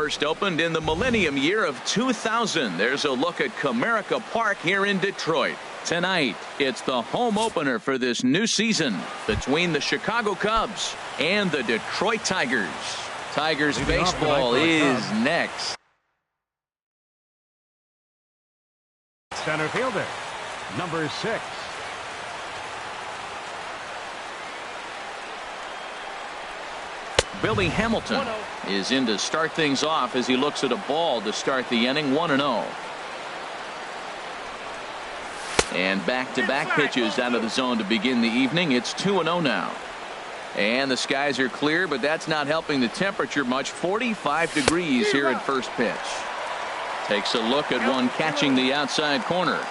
First opened in the millennium year of 2000. There's a look at Comerica Park here in Detroit. Tonight, it's the home opener for this new season between the Chicago Cubs and the Detroit Tigers. Tigers baseball is next. Center fielder, number 6. Billy Hamilton is in to start things off as he looks at a ball to start the inning. 1-0. And back-to-back pitches out of the zone to begin the evening. It's 2-0 now. And the skies are clear, but that's not helping the temperature much. 45 degrees here at first pitch. Takes a look at one catching the outside corner.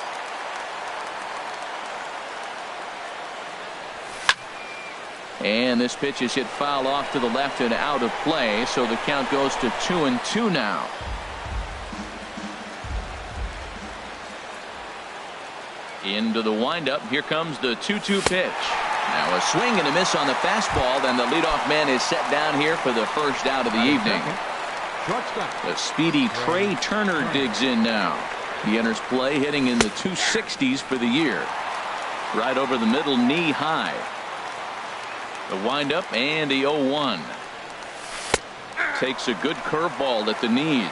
And this pitch is hit foul off to the left and out of play, so the count goes to 2-2 now. Into the windup. Here comes the 2-2 pitch. Now a swing and a miss on the fastball, and the leadoff man is set down here for the first out of the evening. The speedy Trey Turner digs in now. He enters play hitting in the 260s for the year. Right over the middle, knee high. The windup and the 0-1. Takes a good curveball at the knees.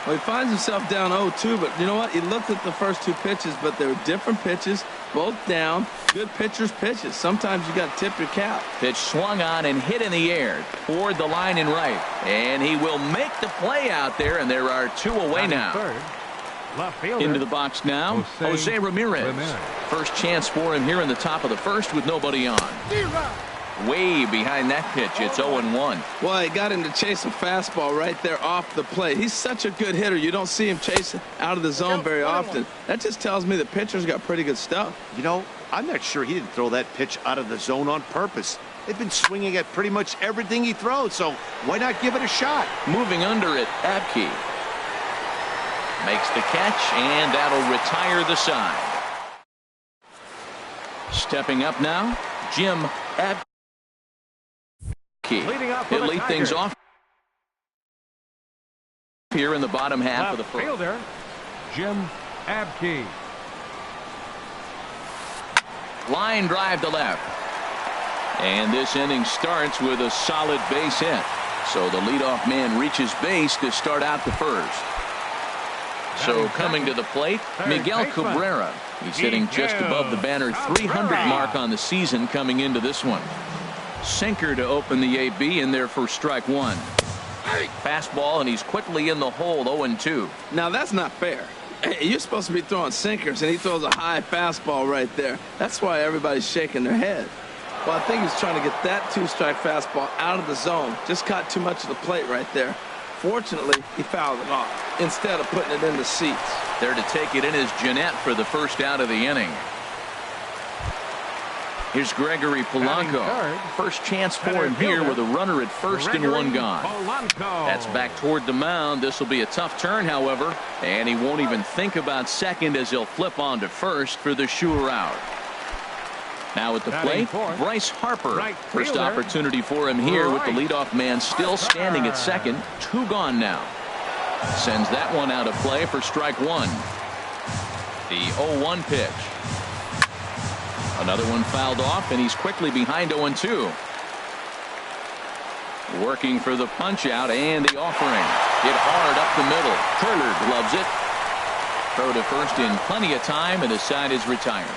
Well, he finds himself down 0-2, but you know what? He looked at the first 2 pitches, but they were different pitches, both down. Good pitchers' pitches. Sometimes you got to tip your cap. Pitch swung on and hit in the air toward the line and right. And he will make the play out there, and there are 2 away now. Into the box now, Jose Ramirez. First chance for him here in the top of the first with nobody on. Way behind that pitch. It's 0-1. Well, he got him to chase a fastball right there off the plate. He's such a good hitter. You don't see him chasing out of the zone very often. That just tells me the pitcher's got pretty good stuff. You know, I'm not sure he didn't throw that pitch out of the zone on purpose. They've been swinging at pretty much everything he throws, so why not give it a shot? Moving under it, Abke makes the catch, and that'll retire the side. Stepping up now, Jim Abke. He'll lead things off here in the bottom half of the first. Fielder, Jim Abke. Line drive to left. And this inning starts with a solid base hit. So the leadoff man reaches base to start out the first. So coming to the plate, Miguel Cabrera. He's hitting just above the banner 300 mark on the season coming into this one. Sinker to open the AB in there for strike 1. Fastball, and he's quickly in the hole. 0-2. Now that's not fair. You're supposed to be throwing sinkers, and he throws a high fastball right there. That's why everybody's shaking their head. Well, I think he's trying to get that 2-strike fastball out of the zone. Just caught too much of the plate right there. Fortunately, he fouled it off instead of putting it in the seats. There to take it in is Jeanette for the first out of the inning. Here's Gregory Polanco. First chance for him here with a runner at first and 1 gone. That's back toward the mound. This will be a tough turn, however, and he won't even think about second as he'll flip on to first for the sure out. Now at the plate, Bryce Harper. First opportunity for him here with the leadoff man still standing at second. 2 gone now. Sends that one out of play for strike 1. The 0-1 pitch. Another one fouled off, and he's quickly behind 0-2. Working for the punch out and the offering. Hit hard up the middle. Turner gloves it. Throw to first in plenty of time, and the side is retired.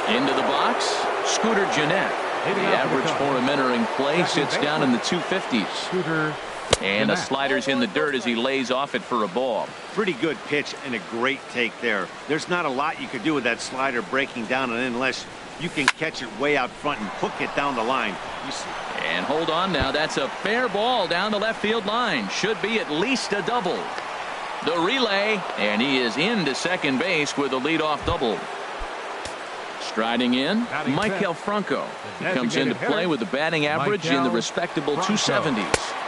Into the box, Scooter Jeanette. The average for him entering play sits down in the 250s. And the slider's in the dirt as he lays off it for a ball. Pretty good pitch and a great take there. There's not a lot you could do with that slider breaking down unless you can catch it way out front and hook it down the line. You see. And hold on now. That's a fair ball down the left field line. Should be at least a double. The relay, and he is into second base with a leadoff double. Striding in, Michael Franco. He comes into play with a batting average in the respectable 270s.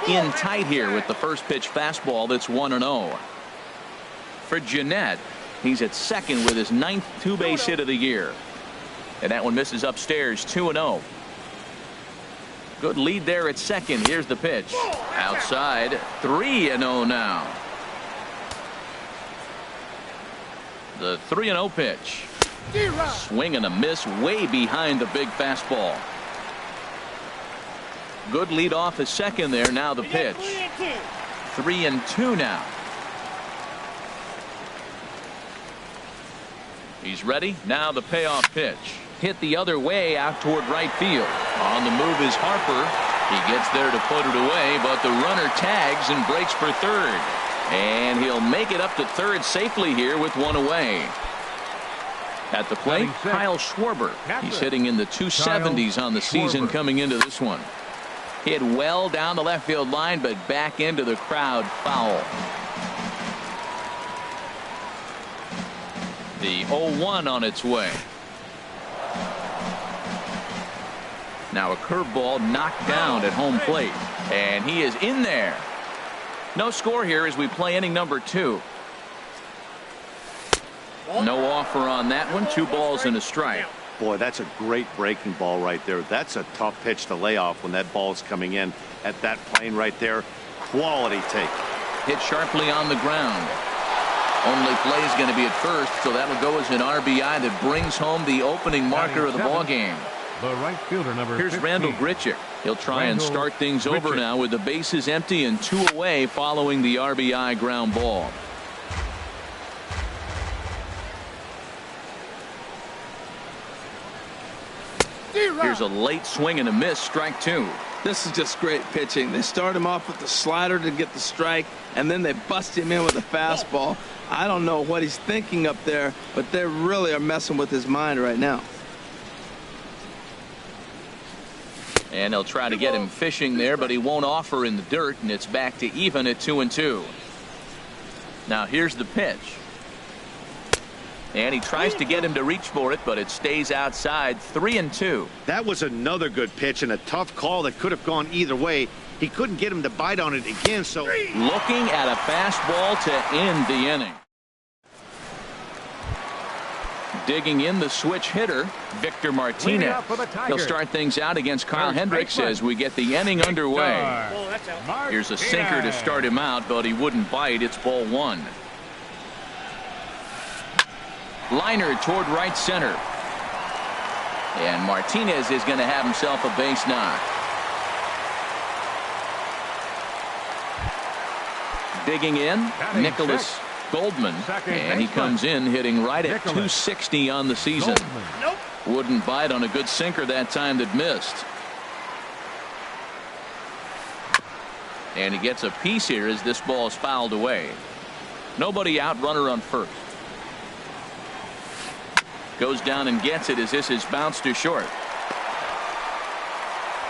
In tight here with the first pitch fastball that's 1-0. For Jeanette, he's at second with his 9th 2-base hit of the year. And that one misses upstairs. 2-0. Good lead there at second. Here's the pitch. Outside, 3-0 now. The 3-0 pitch. Swing and a miss way behind the big fastball. Good lead off at second there. Now the pitch. 3-2 now. He's ready. Now the payoff pitch. Hit the other way out toward right field. On the move is Harper. He gets there to put it away, but the runner tags and breaks for third. And he'll make it up to third safely here with one away. At the plate, Kyle Schwarber. He's hitting in the 270s on the season coming into this one. Hit well down the left field line, but back into the crowd foul. The 0-1 on its way. Now a curveball knocked down at home plate, and he is in there. No score here as we play inning number 2. No offer on that one. 2 balls and a strike. Boy, that's a great breaking ball right there. That's a tough pitch to lay off when that ball's coming in at that plane right there. Quality take. Hit sharply on the ground. Only play is going to be at first, so that'll go as an RBI that brings home the opening marker of the ball game. The right fielder, number Here's 15. Randall Grichuk. He'll try and start things over now with the bases empty and 2 away following the RBI ground ball. Here's a late swing and a miss. Strike 2. This is just great pitching. They start him off with the slider to get the strike, and then they bust him in with a fastball. I don't know what he's thinking up there, but they really are messing with his mind right now. And they'll try to get him fishing there, but he won't offer in the dirt, and it's back to even at 2-2. Now here's the pitch. And he tries to get him to reach for it, but it stays outside. 3-2. That was another good pitch and a tough call that could have gone either way. He couldn't get him to bite on it again, so looking at a fastball to end the inning. Digging in the switch hitter, Victor Martinez. He'll start things out against Kyle Hendricks as we get the inning underway. Here's a sinker to start him out, but he wouldn't bite. It's ball 1. Liner toward right center. And Martinez is going to have himself a base knock. Digging in, Nicholas Goldman, and he comes in hitting right at 260 on the season. Wouldn't bite on a good sinker that time that missed. And he gets a piece here as this ball is fouled away. Nobody out, runner on first. Goes down and gets it as this is bounced to short.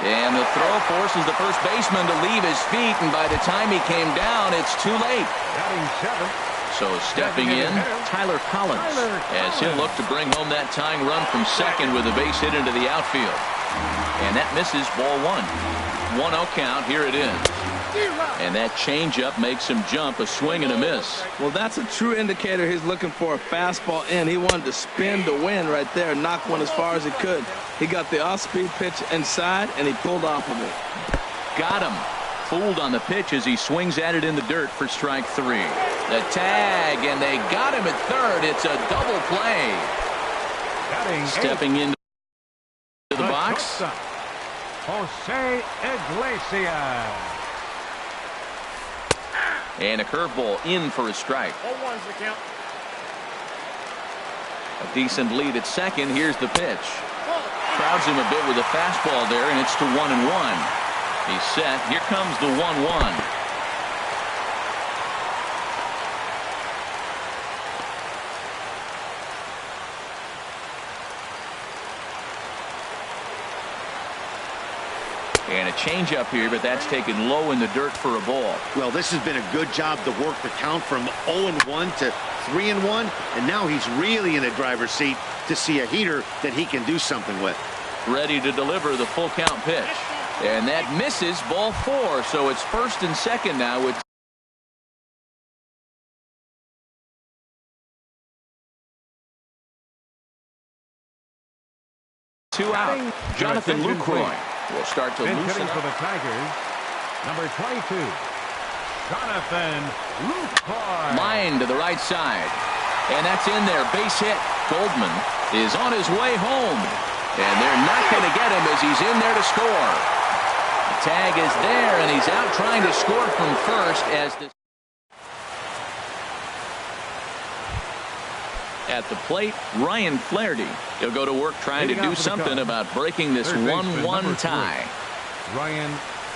And the throw forces the first baseman to leave his feet, and by the time he came down, it's too late. So stepping in, Tyler Collins, as he'll look to bring home that tying run from second with a base hit into the outfield. And that misses, ball 1. 1-0 count, here it is. And that changeup makes him jump, a swing and a miss. Well, that's a true indicator he's looking for a fastball in. He wanted to spin to win right there, knock one as far as he could. He got the off-speed pitch inside, and he pulled off of it. Got him. Fooled on the pitch as he swings at it in the dirt for strike 3. The tag, and they got him at third. It's a double play. Stepping into the box. Jose Iglesias. And a curveball in for a strike. 0-1's the count. A decent lead at second. Here's the pitch. Crowds him a bit with a fastball there, and it's to 1-1. He's set. Here comes the 1-1. And a changeup here, but that's taken low in the dirt for a ball. well, this has been a good job to work the count from 0-1 to 3-1, and now he's really in the driver's seat to see a heater that he can do something with. Ready to deliver the full count pitch. And that misses, ball 4. So it's first and second now with two out. Jonathan Lucroy will start to Been loosen hitting for up. the Tigers, number 22, Jonathan Lucroy. Line to the right side. And that's in there. Base hit. Goldman is on his way home. And they're not going to get him as he's in there to score. The tag is there, and he's out trying to score from first as the... At the plate, Ryan Flaherty. He'll go to work trying to do something about breaking this 1-1 tie. Ryan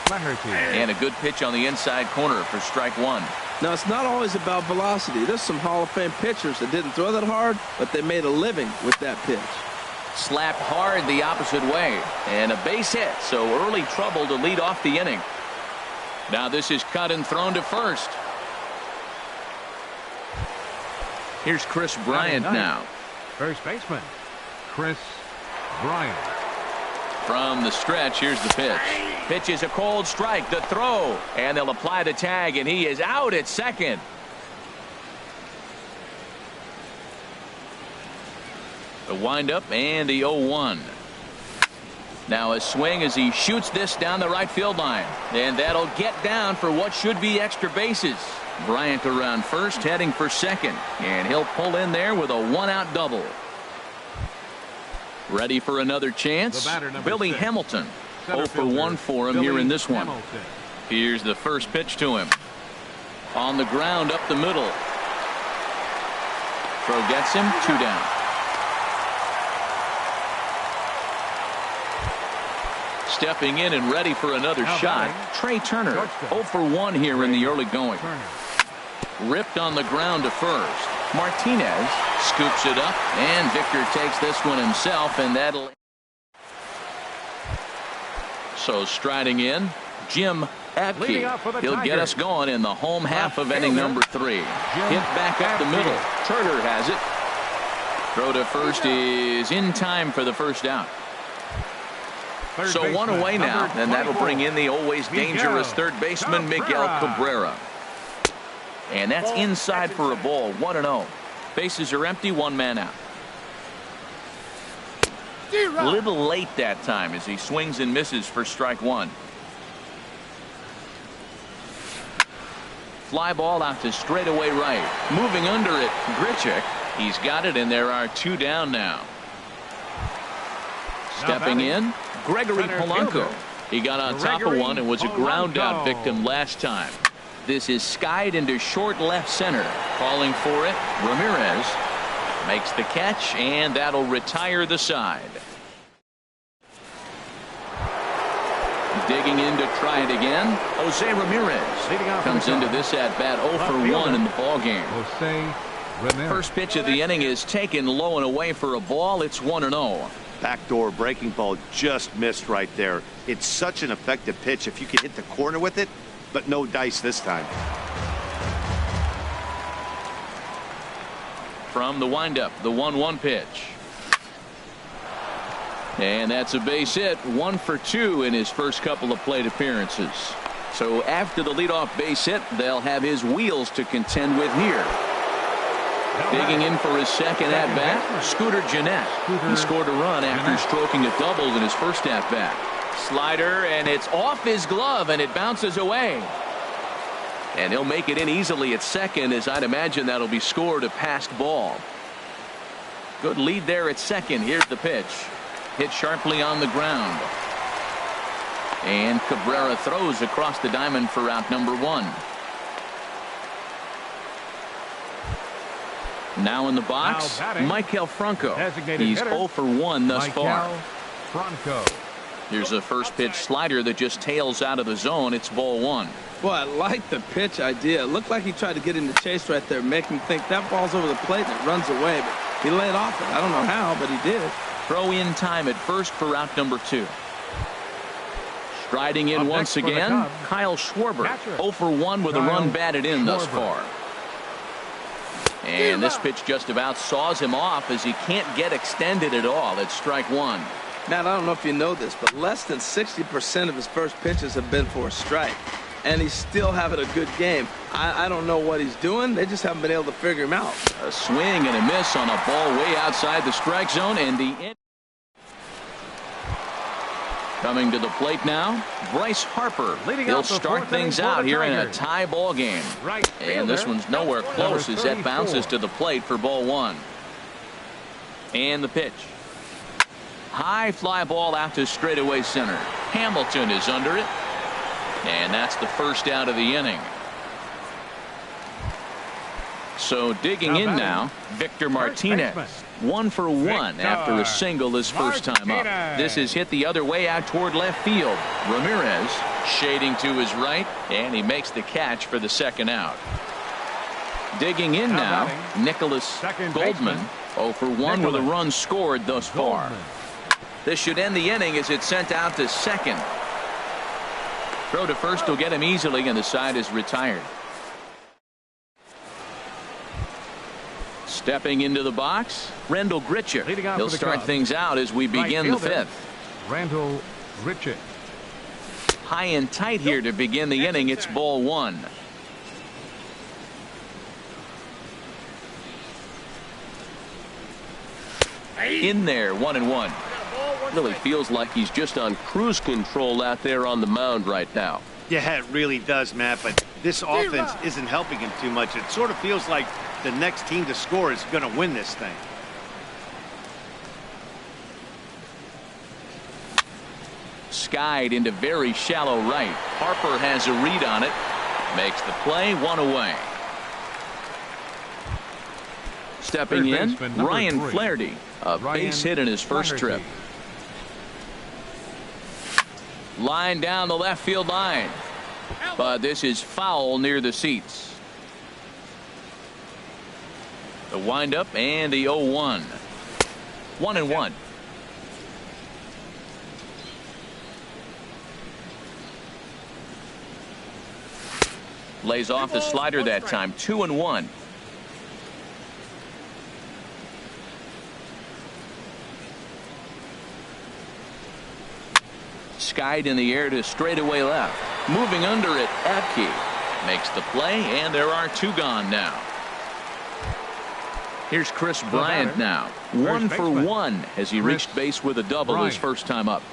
Flaherty. And a good pitch on the inside corner for strike one. Now, it's not always about velocity. There's some Hall of Fame pitchers that didn't throw that hard, but they made a living with that pitch. Slapped hard the opposite way. And a base hit, so early trouble to lead off the inning. Now this is cut and thrown to first. Here's Chris Bryant now. First baseman, Chris Bryant. From the stretch, here's the pitch. Pitch is a cold strike. The throw. And they'll apply the tag, and he is out at second. The windup and the 0-1. Now a swing as he shoots this down the right field line. And that'll get down for what should be extra bases. Bryant around first, heading for second. And he'll pull in there with a one-out double. Ready for another chance. Billy 6. Hamilton. 0 for fielder, 1 for him Billy here in this one. Hamilton. Here's the first pitch to him. On the ground up the middle. Throw gets him, 2 down. Stepping in and ready for another Now shot. batting, Trey Turner. shortstop. 0 for 1 here in the early going. Turner. Ripped on the ground to first. Martinez scoops it up, and Victor takes this one himself, and that'll... So striding in, Jim Leading Abke. off for the He'll get Tigers. us going in the home half of Left inning fielder, number 3. Hit back up the Abke. middle. Turner has it. Throw to first is in time for the first out. Third So one baseman, away now, number and that'll 24, bring in the always dangerous Miguel third baseman, Miguel Cabrera. And that's inside for a ball, 1-0. Bases are empty, 1 man out. A little late that time as he swings and misses for strike 1. Fly ball out to straightaway right. Moving under it, Grichuk. He's got it, and there are 2 down now. Stepping in, Gregory Center Polanco. fielder, He got on top of Gregory one and was a ground out Polanco. victim last time. This is skied into short left center. Calling for it, Ramirez makes the catch, and that'll retire the side. Digging in to try it again, Jose Ramirez Leading off comes for the into count. this at bat 0 for Left 1 in the fielder, ball game. Jose Ramirez. First pitch of the inning is taken low and away for a ball. It's 1-0. Backdoor breaking ball just missed right there. It's such an effective pitch if you can hit the corner with it, but no dice this time. From the windup, the 1-1 pitch. And that's a base hit, 1 for 2 in his first couple of plate appearances. So after the leadoff base hit, they'll have his wheels to contend with here. Digging in for his second at-bat, Scooter Gennett. He scored a run after stroking a double in his first at-bat. Slider, and it's off his glove, and it bounces away. And he'll make it in easily at second, as I'd imagine that'll be scored a passed ball. Good lead there at second. Here's the pitch. Hit sharply on the ground. And Cabrera throws across the diamond for out number 1. Now in the box, Now batting, Maikel Franco. designated He's hitter, 0 for 1 thus far. Maikel Franco. Here's a first pitch slider that just tails out of the zone. It's ball 1. Boy, I like the pitch idea. It looked like he tried to get in the chase right there, make him think that ball's over the plate and it runs away. But he laid off it. I don't know how, but he did. Throw in time at first for out number 2. Striding in Up once next for the again, Cubs, Kyle Schwarber. catcher, 0 for 1 with a Kyle run batted in thus Schwarber. far. And this pitch just about saws him off as he can't get extended at all. It's strike 1. Matt, I don't know if you know this, but less than 60% of his first pitches have been for a strike. And he's still having a good game. I don't know what he's doing. They just haven't been able to figure him out. A swing and a miss on a ball way outside the strike zone, and Coming to the plate now, Bryce Harper. Leading He'll off the start fourth things inning for out the here in a Tigers. tie ball game. Right And this fielder, one's nowhere close as that 34. bounces to the plate for ball one. And the pitch. High fly ball out to straightaway center. Hamilton is under it. And that's the first out of the inning. So digging in now, Victor Martinez. 1 for 1 after a single his first time up. This is hit the other way out toward left field. Ramirez shading to his right, and he makes the catch for the second out. Digging in now, Nicholas Goldman. 0 for 1 with a run scored thus far. This should end the inning as it's sent out to second. Throw to first will get him easily, and the side is retired. Stepping into the box, Randall Grichuk. He'll start things out as we begin the fifth. Randall Grichuk. High and tight here to begin the inning. It's ball one. In there, 1-1. Really feels like he's just on cruise control out there on the mound right now. Yeah, it really does, Matt, but this offense isn't helping him too much. It sort of feels like the next team to score is going to win this thing. Skied into very shallow right. Harper has a read on it. Makes the play, 1 away. Stepping in, Ryan Flaherty. A base hit in his first trip. Line down the left field line. But this is foul near the seats. The windup and the 0-1. 1-1. Lays off the slider that time. 2-1. Skied in the air to straightaway left. Moving under it, Epke makes the play, and there are 2 gone now. Here's Chris Bryant now. 1 for 1 as he reached base with a double his first time up.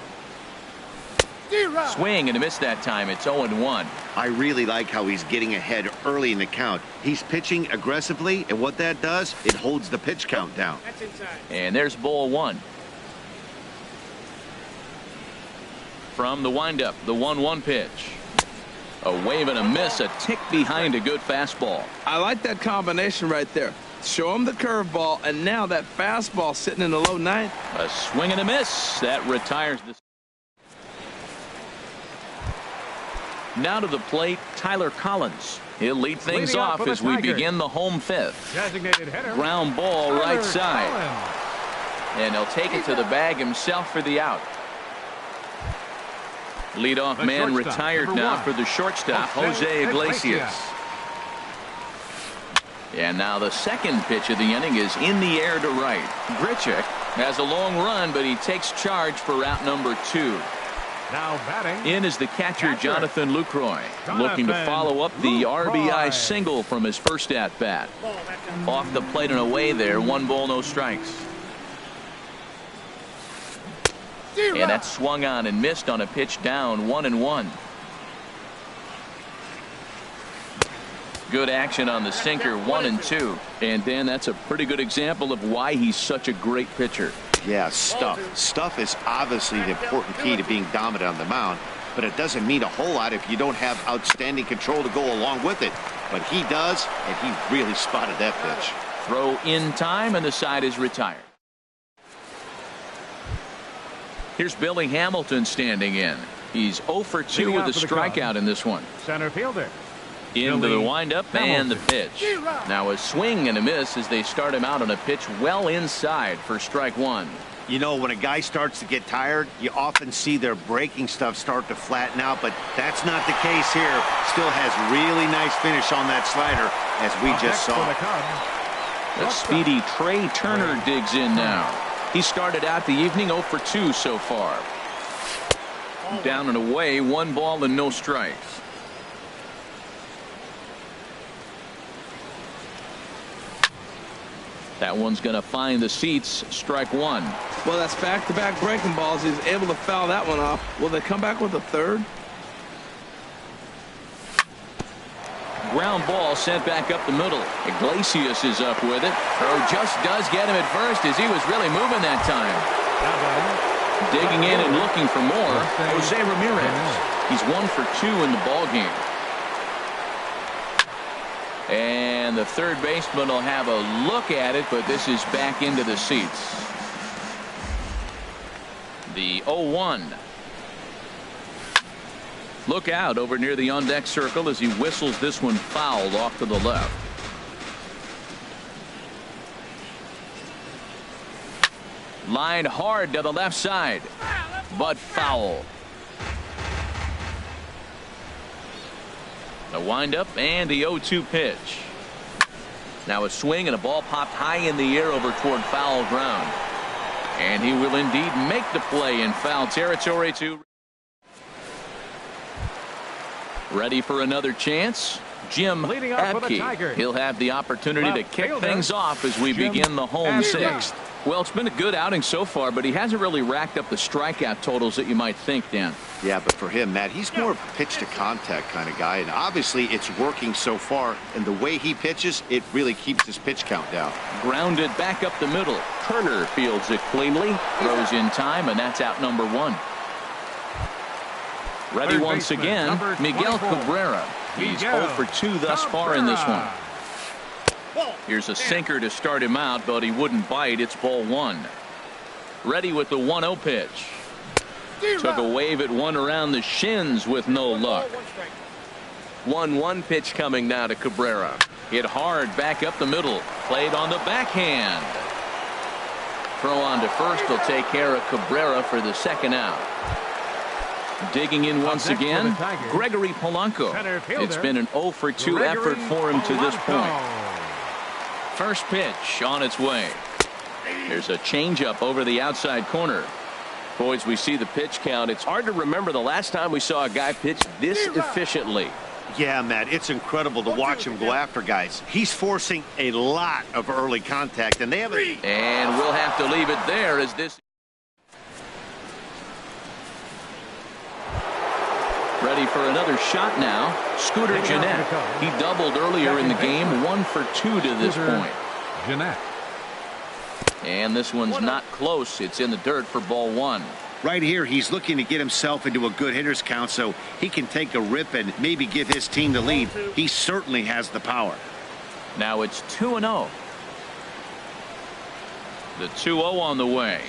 Swing and a miss that time. It's 0-1. I really like how he's getting ahead early in the count. He's pitching aggressively, and what that does, it holds the pitch count down. And there's ball 1. From the windup, the 1-1 pitch. A wave and a miss, a tick behind a good fastball. I like that combination right there. Show him the curveball, and now that fastball sitting in the low 9th. A swing and a miss. That retires the. Now to the plate, Tyler Collins. He'll lead things off as we begin the home fifth. Designated hitter. Ground ball right side. Collins. And he'll take it to the bag himself for the out. Leadoff man retired now for the shortstop, Jose Iglesias. And now the second pitch of the inning is in the air to right. Grichuk has a long run, but he takes charge for route number 2. Now batting. In is the catcher, Jonathan Lucroy, looking to follow up the RBI single from his first at-bat. Off the plate and away there, 1 ball, no strikes. And that swung on and missed on a pitch down, 1-1. Good action on the sinker, 1-2. And Dan, that's a pretty good example of why he's such a great pitcher. Yeah, stuff. Stuff is obviously the important key to being dominant on the mound, but it doesn't mean a whole lot if you don't have outstanding control to go along with it. But he does, and he really spotted that pitch. Throw in time, and the side is retired. Here's Billy Hamilton standing in. He's 0 for 2 with a strikeout in this one. Center fielder. Into the windup and the pitch. Now a swing and a miss as they start him out on a pitch well inside for strike 1. You know, when a guy starts to get tired, you often see their breaking stuff start to flatten out, but that's not the case here. Still has really nice finish on that slider, as we just saw. The speedy Trey Turner digs in now. He started out the evening 0 for 2 so far. Down and away, 1 ball and no strikes. That one's going to find the seats. Strike 1. Well, that's back-to-back breaking balls. He's able to foul that one off. Will they come back with a third? Ground ball sent back up the middle. Iglesias is up with it. Throw just does get him at first as he was really moving that time. Digging in and looking for more, Jose Ramirez. He's 1 for 2 in the ball game. And the third baseman will have a look at it, but this is back into the seats. The 0-1. Look out over near the on-deck circle as he whistles this one fouled off to the left. Lined hard to the left side, but foul. The windup and the 0-2 pitch. Now a swing and a ball popped high in the air over toward foul ground. And he will indeed make the play in foul territory to. Ready for another chance? Jim Abke. He'll have the opportunity to kick things off as we begin the home sixth. Well, it's been a good outing so far, but he hasn't really racked up the strikeout totals that you might think, Dan. Yeah, but for him, Matt, he's more of a pitch-to-contact kind of guy, and obviously it's working so far, and the way he pitches, it really keeps his pitch count down. Grounded back up the middle. Turner fields it cleanly, throws in time, and that's out number 1. Ready once again, Miguel Cabrera. He's 0 for 2 thus far in this one. Here's a sinker to start him out, but he wouldn't bite. It's ball 1. Ready with the 1-0 pitch. Took a wave at one around the shins with no luck. 1-1 pitch coming now to Cabrera. Hit hard back up the middle. Played on the backhand. Throw on to first will take care of Cabrera for the second out. Digging in once again, Gregory Polanco. It's been an 0 for 2 effort for him to this point. First pitch on its way. There's a changeup over the outside corner. Boys, we see the pitch count. It's hard to remember the last time we saw a guy pitch this efficiently. Yeah, Matt, it's incredible to watch him go after guys. He's forcing a lot of early contact, and they have a... And we'll have to leave it there as this... Ready for another shot now. Scooter Gennett. He doubled earlier in the game. 1 for 2 to this point. Gennett. And this one's not close. It's in the dirt for ball 1. Right here, he's looking to get himself into a good hitter's count so he can take a rip and maybe give his team the lead. He certainly has the power. Now it's 2-0. The 2-0 on the way.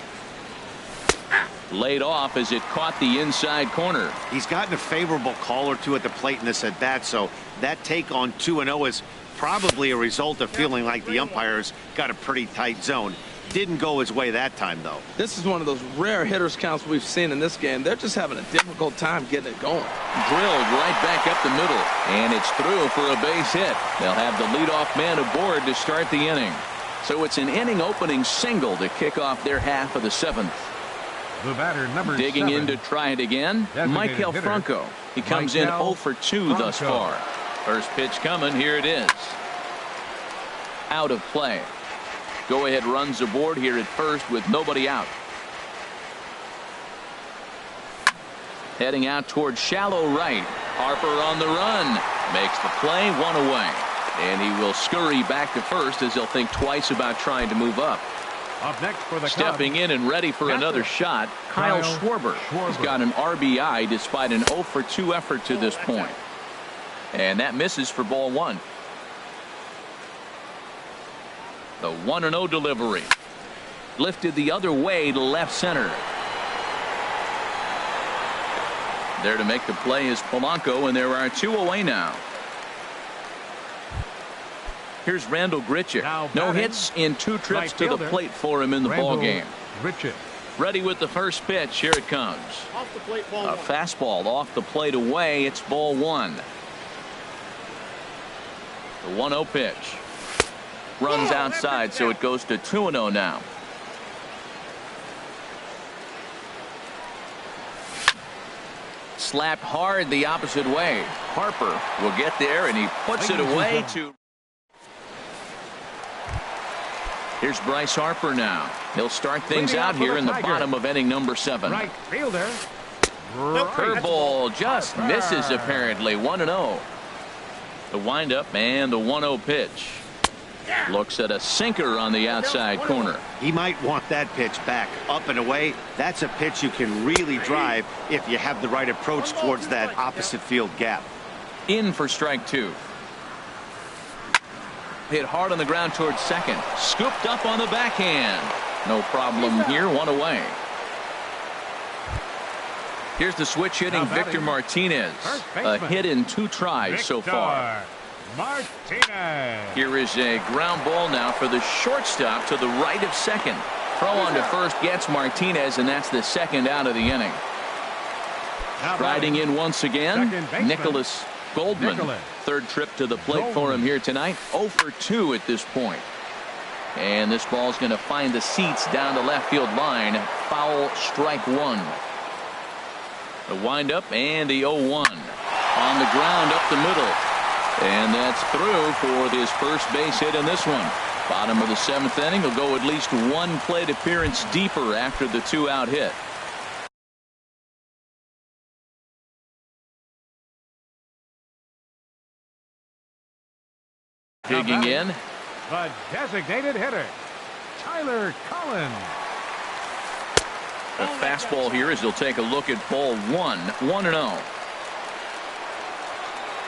Laid off as it caught the inside corner. He's gotten a favorable call or two at the plate in this at bat, so that take on 2-0 is probably a result of feeling like the umpires got a pretty tight zone. Didn't go his way that time, though. This is one of those rare hitters counts we've seen in this game. They're just having a difficult time getting it going. Drilled right back up the middle, and it's through for a base hit. They'll have the leadoff man aboard to start the inning. So it's an inning opening single to kick off their half of the 7th. The batter, number Digging 7. in to try it again, Michael Franco. He comes in 0 for 2 thus far. First pitch coming. Here it is. Out of play. Go ahead runs aboard here at first with nobody out. Heading out towards shallow right. Harper on the run. Makes the play, 1 away. And he will scurry back to first as he'll think twice about trying to move up. Up next for the Stepping in and ready for another shot, Kyle Schwarber. He's got an RBI despite an 0 for 2 effort to this point. And that misses for ball 1. The 1-0 delivery. Lifted the other way to left center. There to make the play is Polanco, and there are 2 away now. Here's Randall Grichuk. No hits in 2 trips to the plate for him in the ball game. Ready with the first pitch. Here it comes. A fastball off the plate away. It's ball 1. The 1-0 pitch. Runs outside, so it goes to 2-0 now. Slapped hard the opposite way. Harper will get there, and he puts it away to... Here's Bryce Harper now. He'll start things out here in the bottom of inning number 7. Right fielder. Curveball just misses apparently. 1-0. The windup and the 1-0 pitch. Looks at a sinker on the outside corner. He might want that pitch back up and away. That's a pitch you can really drive if you have the right approach towards that opposite field gap. In for strike 2. Hit hard on the ground towards second. Scooped up on the backhand. No problem here. 1 away. Here's the switch hitting Victor Martinez. A hit in 2 tries so far. Martinez. Here is a ground ball now for the shortstop to the right of second. Throw on to first gets Martinez, and that's the second out of the inning. Riding in once again, Nicholas Goldman. Third trip to the plate for him here tonight. 0 for 2 at this point. And this ball's going to find the seats down the left field line. Foul, strike 1. The windup and the 0-1. On the ground up the middle. And that's through for his first base hit in this one. Bottom of the 7th inning. He'll go at least 1 plate appearance deeper after the 2-out hit. Digging in. The designated hitter, Tyler Collins. A fastball here as he'll take a look at ball 1. 1-0.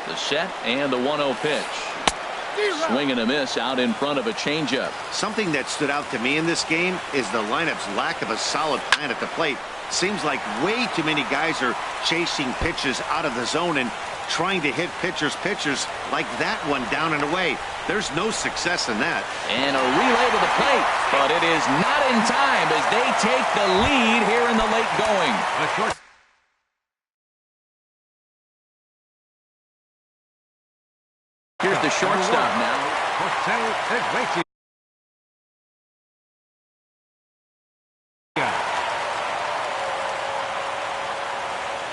The set and the 1-0 pitch. Swing and a miss out in front of a changeup. Something that stood out to me in this game is the lineup's lack of a solid plan at the plate. Seems like way too many guys are chasing pitches out of the zone and trying to hit pitchers like that one down and away. There's no success in that. And a relay to the plate, but it is not in time as they take the lead here in the late going. Here's the shortstop now.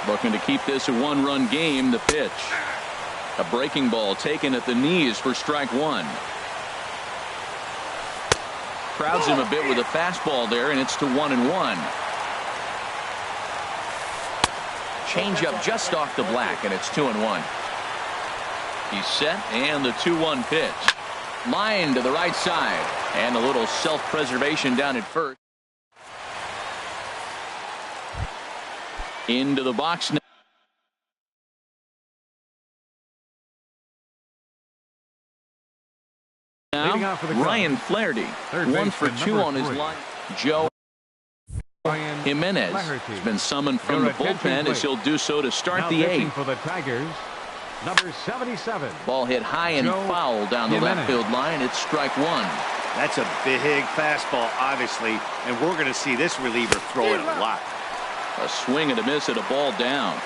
Looking to keep this a 1-run game. The pitch. A breaking ball taken at the knees for strike 1. Crowds him a bit with a fastball there, and it's to 1-1. Changeup just off the black, and it's 2-1. He's set, and the 2-1 pitch. Line to the right side, and a little self-preservation down at first. Into the box now. Ryan Flaherty, 1 for 2 on his line. Joe Jimenez has been summoned from the bullpen as he'll do so to start the 8th. For the Tigers, number 77. Ball hit high and foul down the left field line. It's strike 1. That's a big fastball, obviously, and we're going to see this reliever throw it a lot. A swing and a miss at a ball down.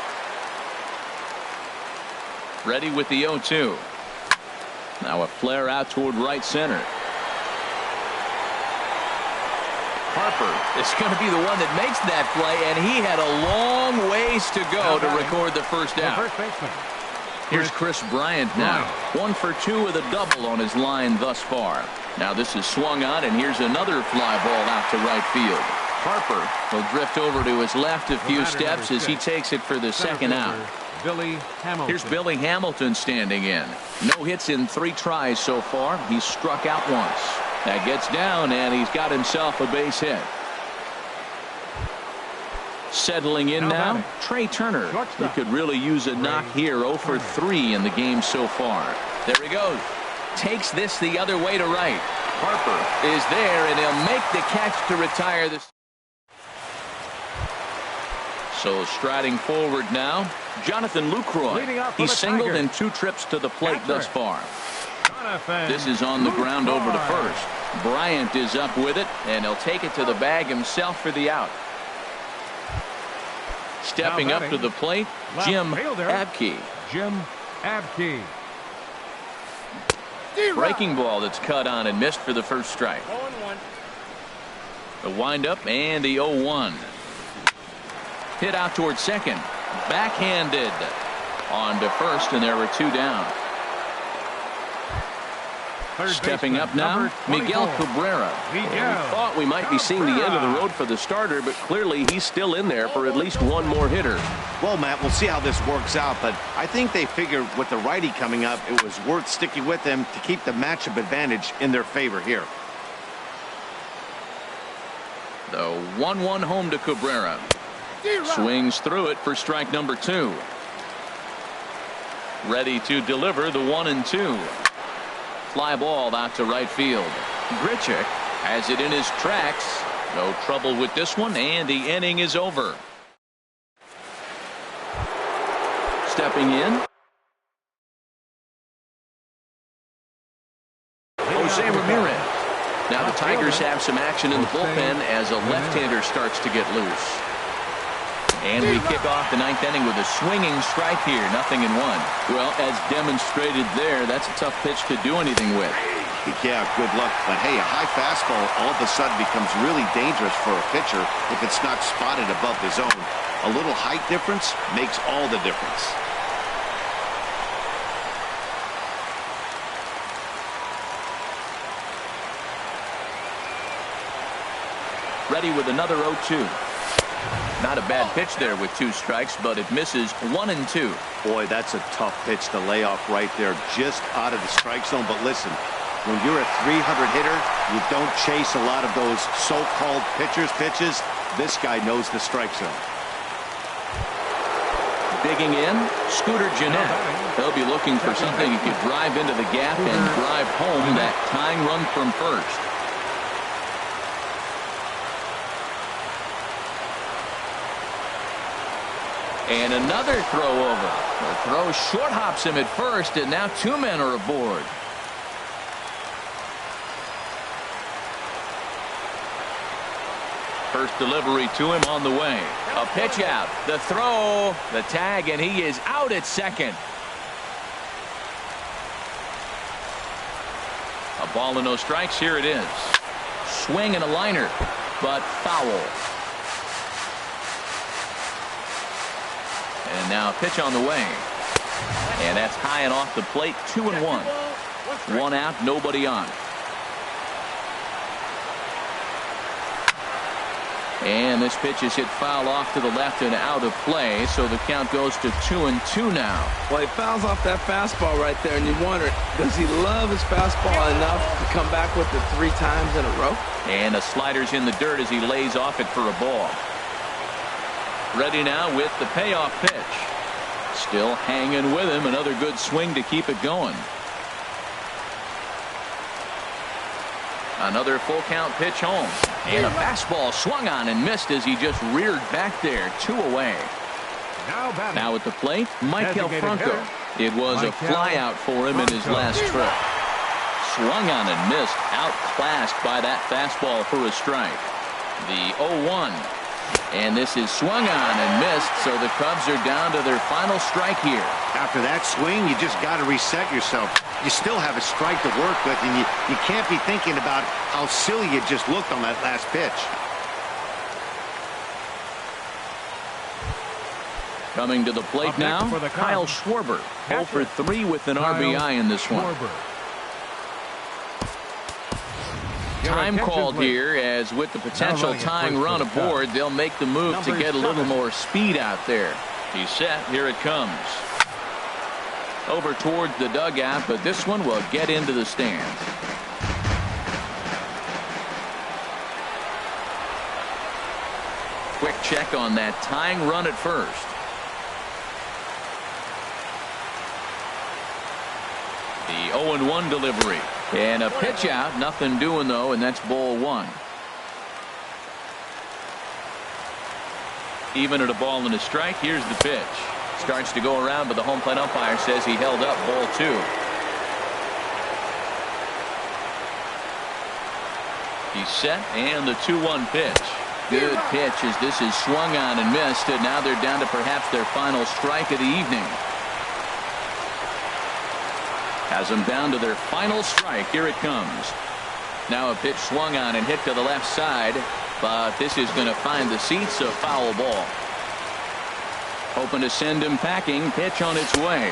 Ready with the 0-2. Now a flare out toward right center. Harper is going to be the one that makes that play, and he had a long ways to go to record the first out. Here's Chris Bryant now. 1 for 2 with a double on his line thus far. Now this is swung on, and here's another fly ball out to right field. Harper will drift over to his left a few steps as he takes it for the second out. Here's Billy Hamilton standing in. No hits in 3 tries so far. He's struck out once. That gets down, and he's got himself a base hit. Settling in now, Trey Turner. He could really use a knock here. 0 for 3 in the game so far. There he goes. Takes this the other way to right. Harper is there, and he'll make the catch to retire this. So striding forward now, Jonathan Lucroy. He's singled in 2 trips to the plate thus far. This is on the ground over to first. Bryant is up with it, and he'll take it to the bag himself for the out. Stepping up to the plate, Jim Abke. Breaking ball that's cut on and missed for the first strike. The windup and the 0-1. Hit out toward second. Backhanded. On to first, and there were 2 down. Stepping up now, Miguel Cabrera. We thought we might be seeing the end of the road for the starter, but clearly he's still in there for at least one more hitter. Well, Matt, we'll see how this works out, but I think they figured with the righty coming up, it was worth sticking with them to keep the matchup advantage in their favor here. The 1-1 home to Cabrera. Swings through it for strike number 2. Ready to deliver the 1-2. Fly ball out to right field. Grichuk has it in his tracks. No trouble with this one, and the inning is over. Stepping in, Jose Ramirez. Now the Tigers have some action in the bullpen as a left-hander starts to get loose. And we kick off the 9th inning with a swinging strike here, 0-1. Well, as demonstrated there, that's a tough pitch to do anything with. Yeah, good luck. But hey, a high fastball all of a sudden becomes really dangerous for a pitcher if it's not spotted above the zone. A little height difference makes all the difference. Ready with another 0-2. Not a bad pitch there with 2 strikes, but it misses 1-2. Boy, that's a tough pitch to lay off right there, just out of the strike zone. But listen, when you're a 300 hitter, you don't chase a lot of those so-called pitchers' pitches. This guy knows the strike zone. Digging in, Scooter Gennett. He'll be looking for something he could drive into the gap and drive home that tying run from first. And another throw over. The throw short hops him at first, and now 2 men are aboard. First delivery to him on the way. A pitch out. The throw, the tag, and he is out at second. A ball and no strikes. Here it is. Swing and a liner, but foul. And now a pitch on the way. And that's high and off the plate. 2-1. 1 out, nobody on. And this pitch is hit foul off to the left and out of play. So the count goes to 2-2 now. Well, he fouls off that fastball right there, and you wonder, does he love his fastball enough to come back with it 3 times in a row? And the slider's in the dirt as he lays off it for a ball. Ready now with the payoff pitch. Still hanging with him. Another good swing to keep it going. Another full count pitch home. And a fastball swung on and missed as he just reared back there. 2 away. Now at the plate, Michael Franco. It was a fly out for him in his last trip. Swung on and missed. Outclassed by that fastball for a strike. The 0-1. And this is swung on and missed, so the Cubs are down to their final strike here. After that swing, you just got to reset yourself. You still have a strike to work with, and you can't be thinking about how silly you just looked on that last pitch. Coming to the plate now, Kyle Schwarber. 0 for 3 with an RBI in this one. Time called here, as with the potential tying run aboard, they'll make the move to get a little more speed out there. He's set. Here it comes. Over towards the dugout, but this one will get into the stands. Quick check on that tying run at first. The 0-1 delivery. And a pitch out. Nothing doing, though, and that's ball 1. Even at a ball and a strike, here's the pitch. Starts to go around, but the home plate umpire says he held up ball 2. He's set, and the 2-1 pitch. Good pitch as this is swung on and missed, and now they're down to perhaps their final strike of the evening. Has them down to their final strike. Here it comes. Now a pitch swung on and hit to the left side, but this is going to find the seats. A foul ball. Hoping to send him packing. Pitch on its way.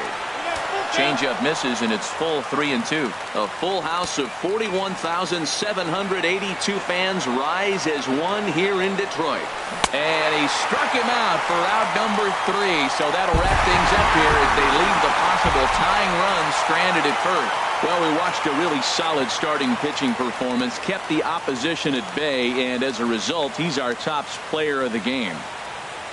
Changeup misses, and it's full 3-2. A full house of 41,782 fans rise as one here in Detroit. And he struck him out for out number 3. So that'll wrap things up here as they leave the possible tying run stranded at first. Well, we watched a really solid starting pitching performance, kept the opposition at bay, and as a result, he's our top player of the game.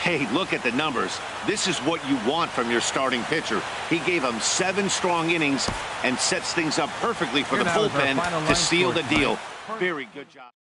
Hey, look at the numbers. This is what you want from your starting pitcher. He gave him 7 strong innings and sets things up perfectly for the bullpen to seal the deal. Very good job.